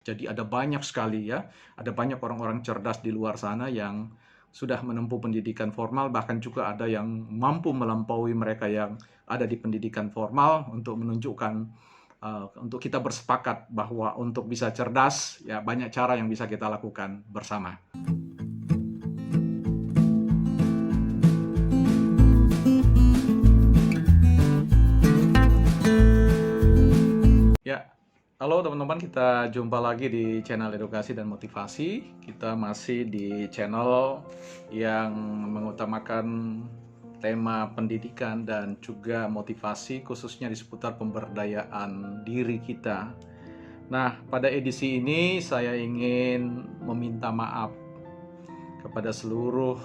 Jadi ada banyak sekali ya, ada banyak orang-orang cerdas di luar sana yang sudah menempuh pendidikan formal, bahkan juga ada yang mampu melampaui mereka yang ada di pendidikan formal untuk menunjukkan, untuk kita bersepakat bahwa untuk bisa cerdas, ya banyak cara yang bisa kita lakukan bersama. Ya, halo teman-teman, kita jumpa lagi di channel Edukasi dan Motivasi. Kita masih di channel yang mengutamakan tema pendidikan dan juga motivasi, khususnya di seputar pemberdayaan diri kita. Nah, pada edisi ini saya ingin meminta maaf kepada seluruh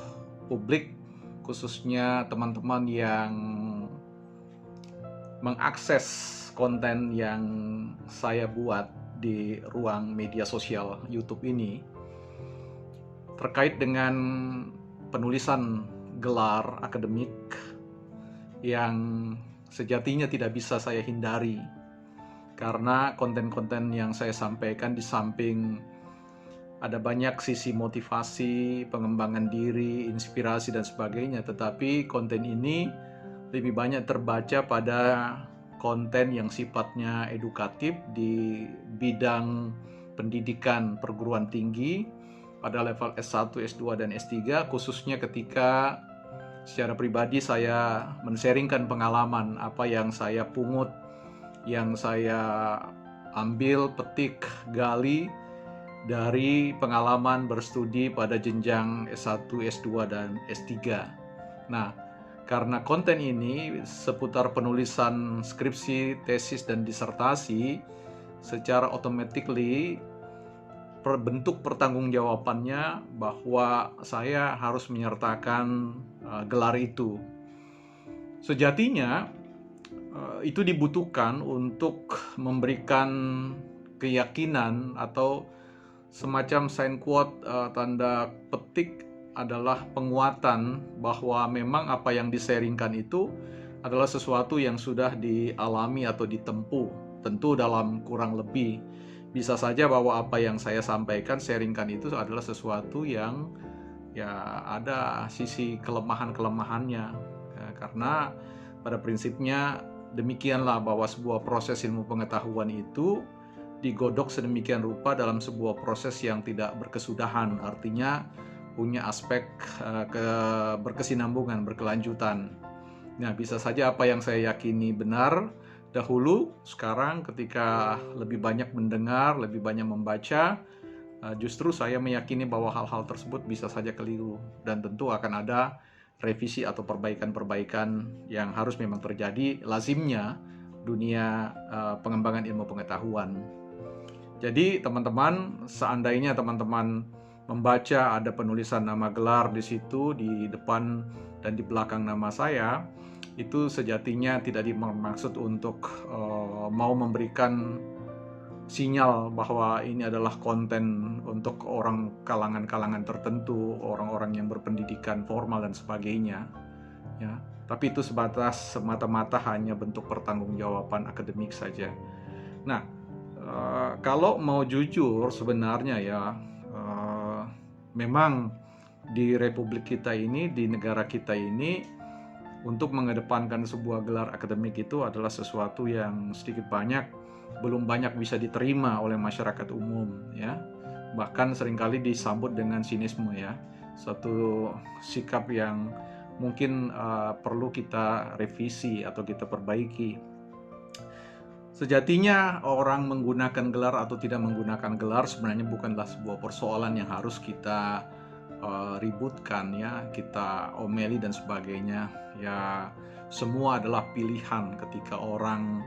publik, khususnya teman-teman yang mengakses konten yang saya buat di ruang media sosial YouTube ini terkait dengan penulisan gelar akademik yang sejatinya tidak bisa saya hindari, karena konten-konten yang saya sampaikan di samping ada banyak sisi motivasi, pengembangan diri, inspirasi dan sebagainya, tetapi konten ini lebih banyak terbaca pada konten yang sifatnya edukatif di bidang pendidikan perguruan tinggi pada level S1, S2, dan S3, khususnya ketika secara pribadi saya men-sharingkan pengalaman apa yang saya pungut, yang saya ambil, petik, gali dari pengalaman berstudi pada jenjang S1, S2, dan S3. Nah, karena konten ini seputar penulisan skripsi, tesis, dan disertasi, secara automatically bentuk pertanggungjawabannya bahwa saya harus menyertakan gelar itu. Sejatinya itu dibutuhkan untuk memberikan keyakinan atau semacam sign quote, tanda petik, adalah penguatan bahwa memang apa yang di-sharingkan itu adalah sesuatu yang sudah dialami atau ditempuh. Tentu dalam kurang lebih, bisa saja bahwa apa yang saya sampaikan, sharingkan itu adalah sesuatu yang ya ada sisi kelemahan-kelemahannya. Ya, karena pada prinsipnya demikianlah, bahwa sebuah proses ilmu pengetahuan itu digodok sedemikian rupa dalam sebuah proses yang tidak berkesudahan, artinya punya aspek berkesinambungan, berkelanjutan. Nah, bisa saja apa yang saya yakini benar dahulu, sekarang ketika lebih banyak mendengar, lebih banyak membaca, justru saya meyakini bahwa hal-hal tersebut bisa saja keliru, dan tentu akan ada revisi atau perbaikan-perbaikan yang harus memang terjadi, lazimnya dunia pengembangan ilmu pengetahuan. Jadi teman-teman, seandainya teman-teman membaca ada penulisan nama gelar di situ, di depan dan di belakang nama saya, itu sejatinya tidak dimaksud untuk mau memberikan sinyal bahwa ini adalah konten untuk orang kalangan-kalangan tertentu, orang-orang yang berpendidikan formal dan sebagainya, ya. Tapi itu sebatas semata-mata hanya bentuk pertanggungjawaban akademik saja. Nah, kalau mau jujur sebenarnya ya, memang di republik kita ini, di negara kita ini, untuk mengedepankan sebuah gelar akademik itu adalah sesuatu yang sedikit banyak belum banyak bisa diterima oleh masyarakat umum, ya. Bahkan seringkali disambut dengan sinisme, ya. Suatu sikap yang mungkin perlu kita revisi atau kita perbaiki. Sejatinya orang menggunakan gelar atau tidak menggunakan gelar sebenarnya bukanlah sebuah persoalan yang harus kita ributkan, ya, kita omeli dan sebagainya. Ya, semua adalah pilihan. Ketika orang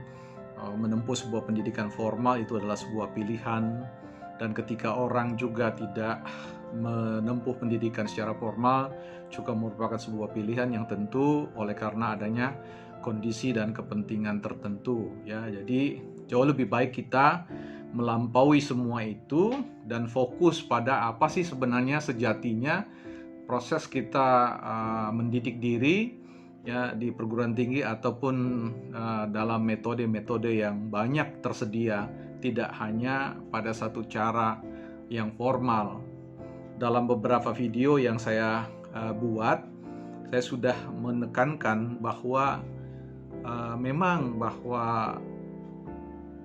menempuh sebuah pendidikan formal, itu adalah sebuah pilihan, dan ketika orang juga tidak menempuh pendidikan secara formal juga merupakan sebuah pilihan yang tentu oleh karena adanya kondisi dan kepentingan tertentu, ya. Jadi jauh lebih baik kita melampaui semua itu dan fokus pada apa sih sebenarnya sejatinya proses kita mendidik diri, ya, di perguruan tinggi ataupun dalam metode-metode yang banyak tersedia tidak hanya pada satu cara yang formal. Dalam beberapa video yang saya buat, saya sudah menekankan bahwa memang bahwa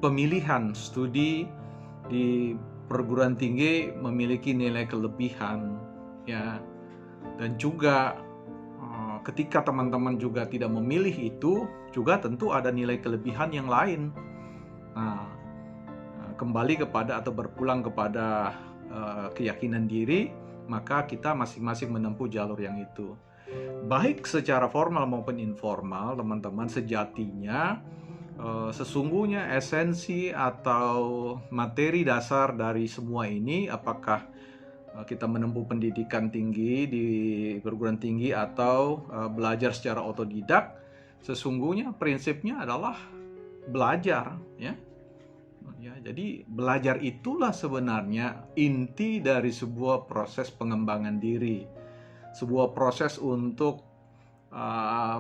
pemilihan studi di perguruan tinggi memiliki nilai kelebihan, ya, dan juga ketika teman-teman juga tidak memilih itu, juga tentu ada nilai kelebihan yang lain. Nah, kembali kepada atau berpulang kepada keyakinan diri, maka kita masing-masing menempuh jalur yang itu. Baik secara formal maupun informal, teman-teman, sejatinya sesungguhnya esensi atau materi dasar dari semua ini, apakah kita menempuh pendidikan tinggi di perguruan tinggi atau belajar secara otodidak, sesungguhnya prinsipnya adalah belajar, ya. Jadi belajar itulah sebenarnya inti dari sebuah proses pengembangan diri, sebuah proses untuk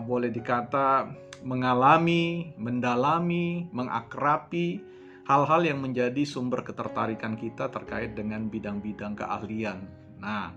boleh dikata mengalami, mendalami, mengakrabi hal-hal yang menjadi sumber ketertarikan kita terkait dengan bidang-bidang keahlian. Nah,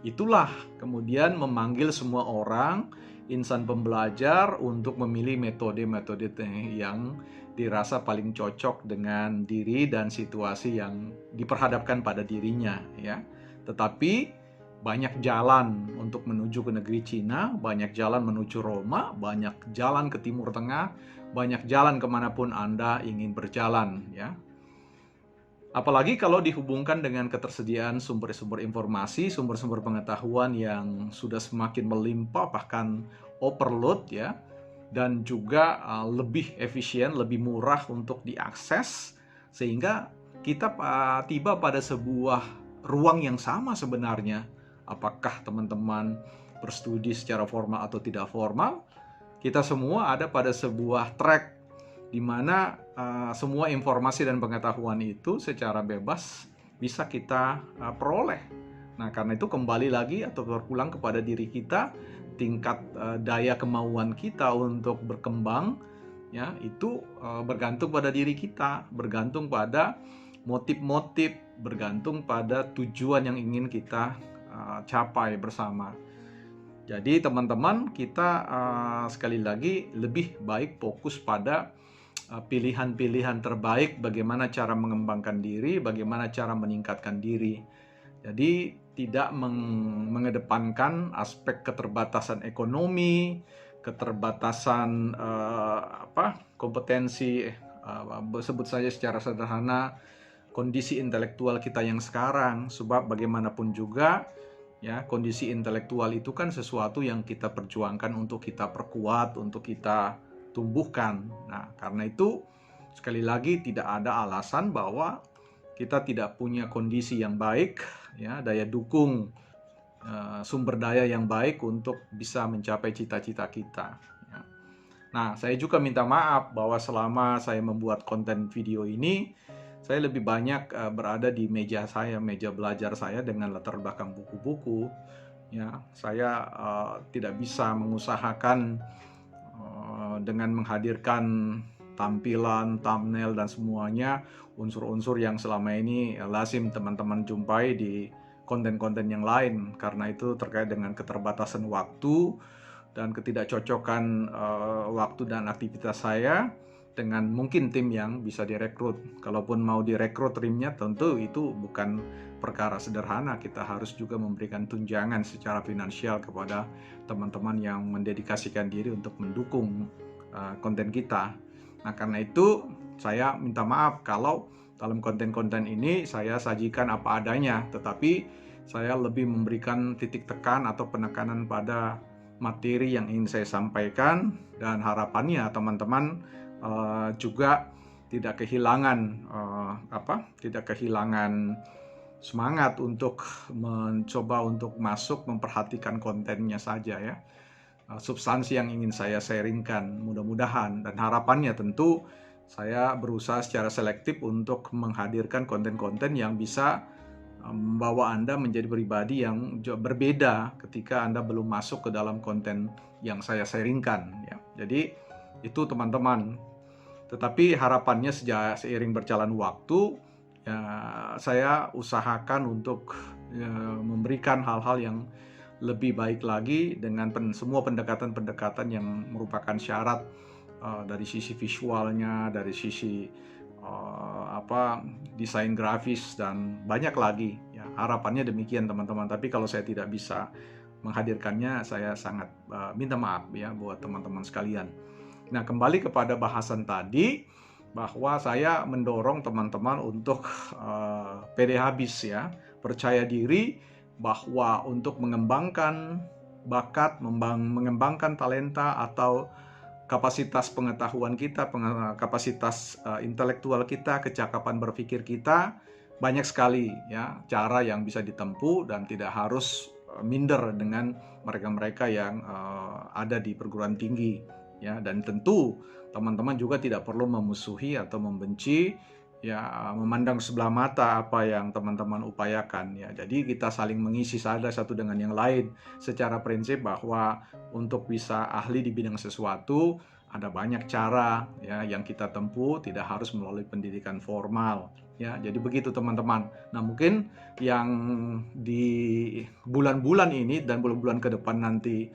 itulah kemudian memanggil semua orang, insan pembelajar, untuk memilih metode-metode yang dirasa paling cocok dengan diri dan situasi yang diperhadapkan pada dirinya, ya. Tetapi banyak jalan untuk menuju ke negeri Cina, banyak jalan menuju Roma, banyak jalan ke Timur Tengah, banyak jalan kemanapun Anda ingin berjalan, ya. Apalagi kalau dihubungkan dengan ketersediaan sumber-sumber informasi, sumber-sumber pengetahuan yang sudah semakin melimpah, bahkan overload, ya, dan juga lebih efisien, lebih murah untuk diakses, sehingga kita tiba pada sebuah ruang yang sama sebenarnya. Apakah teman-teman berstudi secara formal atau tidak formal, kita semua ada pada sebuah track di mana semua informasi dan pengetahuan itu secara bebas bisa kita peroleh. Nah, karena itu kembali lagi atau berulang kepada diri kita, tingkat daya kemauan kita untuk berkembang, ya, itu bergantung pada diri kita, bergantung pada motif-motif, bergantung pada tujuan yang ingin kita capai bersama. Jadi teman-teman, kita sekali lagi lebih baik fokus pada pilihan-pilihan terbaik, bagaimana cara mengembangkan diri, bagaimana cara meningkatkan diri. Jadi tidak mengedepankan aspek keterbatasan ekonomi, keterbatasan kompetensi, sebut saja secara sederhana kondisi intelektual kita yang sekarang. Sebab bagaimanapun juga, ya, kondisi intelektual itu kan sesuatu yang kita perjuangkan untuk kita perkuat, untuk kita tumbuhkan. Nah, karena itu sekali lagi tidak ada alasan bahwa kita tidak punya kondisi yang baik, ya, daya dukung, sumber daya yang baik untuk bisa mencapai cita-cita kita, ya. Nah, saya juga minta maaf bahwa selama saya membuat konten video ini, saya lebih banyak berada di meja saya, meja belajar saya dengan latar belakang buku-buku, ya. Saya tidak bisa mengusahakan dengan menghadirkan tampilan, thumbnail, dan semuanya unsur-unsur yang selama ini lazim teman-teman jumpai di konten-konten yang lain, karena itu terkait dengan keterbatasan waktu dan ketidakcocokan waktu dan aktivitas saya dengan mungkin tim yang bisa direkrut. Kalaupun mau direkrut timnya, tentu itu bukan perkara sederhana. Kita harus juga memberikan tunjangan secara finansial kepada teman-teman yang mendedikasikan diri untuk mendukung konten kita. Nah, karena itu saya minta maaf kalau dalam konten-konten ini saya sajikan apa adanya, tetapi saya lebih memberikan titik tekan atau penekanan pada materi yang ingin saya sampaikan, dan harapannya teman-teman juga tidak kehilangan semangat untuk mencoba untuk masuk memperhatikan kontennya saja, ya. Substansi yang ingin saya sharingkan, mudah-mudahan, dan harapannya tentu saya berusaha secara selektif untuk menghadirkan konten-konten yang bisa membawa Anda menjadi pribadi yang berbeda ketika Anda belum masuk ke dalam konten yang saya sharingkan, ya. Jadi itu teman-teman. Tetapi harapannya seiring berjalan waktu, ya, saya usahakan untuk memberikan hal-hal yang lebih baik lagi dengan semua pendekatan-pendekatan yang merupakan syarat dari sisi visualnya, dari sisi desain grafis dan banyak lagi. Ya, harapannya demikian teman-teman. Tapi kalau saya tidak bisa menghadirkannya, saya sangat minta maaf ya buat teman-teman sekalian. Nah, kembali kepada bahasan tadi, bahwa saya mendorong teman-teman untuk pede habis ya, percaya diri bahwa untuk mengembangkan bakat, mengembangkan talenta atau kapasitas pengetahuan kita, kapasitas intelektual kita, kecakapan berpikir kita, banyak sekali ya cara yang bisa ditempuh dan tidak harus minder dengan mereka-mereka yang ada di perguruan tinggi ya. Dan tentu teman-teman juga tidak perlu memusuhi atau membenci ya, memandang sebelah mata apa yang teman-teman upayakan ya. Jadi kita saling mengisi satu dengan yang lain secara prinsip, bahwa untuk bisa ahli di bidang sesuatu ada banyak cara ya yang kita tempuh, tidak harus melalui pendidikan formal ya. Jadi begitu teman-teman. Nah, mungkin yang di bulan-bulan ini dan bulan-bulan ke depan nanti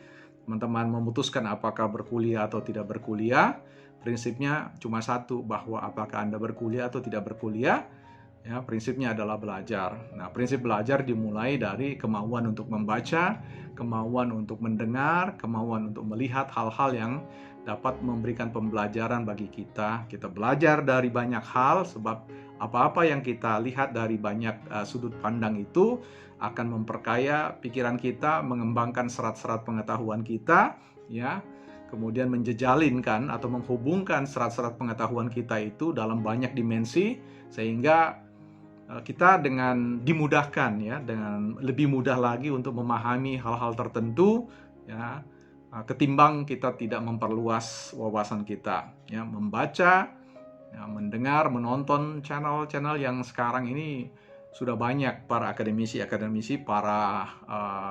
teman-teman memutuskan apakah berkuliah atau tidak berkuliah, prinsipnya cuma satu, bahwa apakah Anda berkuliah atau tidak berkuliah, ya, prinsipnya adalah belajar. Nah, prinsip belajar dimulai dari kemauan untuk membaca, kemauan untuk mendengar, kemauan untuk melihat hal-hal yang dapat memberikan pembelajaran bagi kita. Kita belajar dari banyak hal, sebab apa-apa yang kita lihat dari banyak sudut pandang itu akan memperkaya pikiran kita, mengembangkan serat-serat pengetahuan kita, ya. Kemudian menjejalinkan atau menghubungkan serat-serat pengetahuan kita itu dalam banyak dimensi, sehingga kita dengan dimudahkan ya, dengan lebih mudah lagi untuk memahami hal-hal tertentu ya, ketimbang kita tidak memperluas wawasan kita ya, membaca ya, mendengar, menonton channel-channel yang sekarang ini sudah banyak para akademisi, para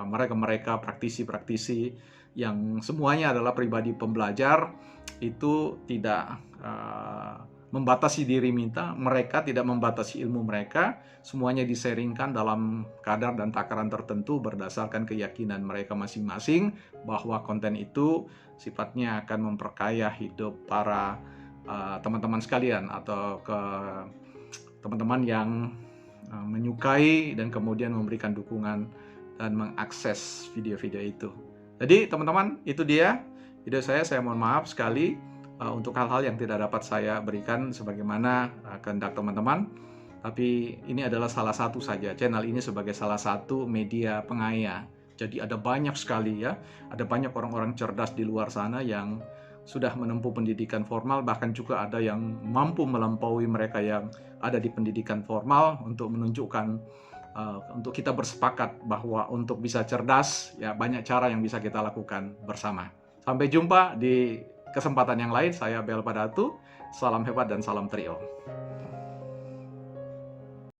mereka-mereka praktisi-praktisi yang semuanya adalah pribadi pembelajar, itu tidak membatasi diri mereka, tidak membatasi ilmu mereka, semuanya diseringkan dalam kadar dan takaran tertentu berdasarkan keyakinan mereka masing-masing bahwa konten itu sifatnya akan memperkaya hidup para teman-teman sekalian, atau ke teman-teman yang menyukai dan kemudian memberikan dukungan dan mengakses video-video itu. Jadi teman-teman, itu dia video saya mohon maaf sekali untuk hal-hal yang tidak dapat saya berikan sebagaimana kehendak teman-teman. Tapi ini adalah salah satu saja, channel ini sebagai salah satu media pengaya. Jadi ada banyak sekali ya, ada banyak orang-orang cerdas di luar sana yang sudah menempuh pendidikan formal, bahkan juga ada yang mampu melampaui mereka yang ada di pendidikan formal, untuk menunjukkan untuk kita bersepakat bahwa untuk bisa cerdas ya banyak cara yang bisa kita lakukan bersama. Sampai jumpa di kesempatan yang lain. Saya Bel Padatu, salam hebat dan salam trio.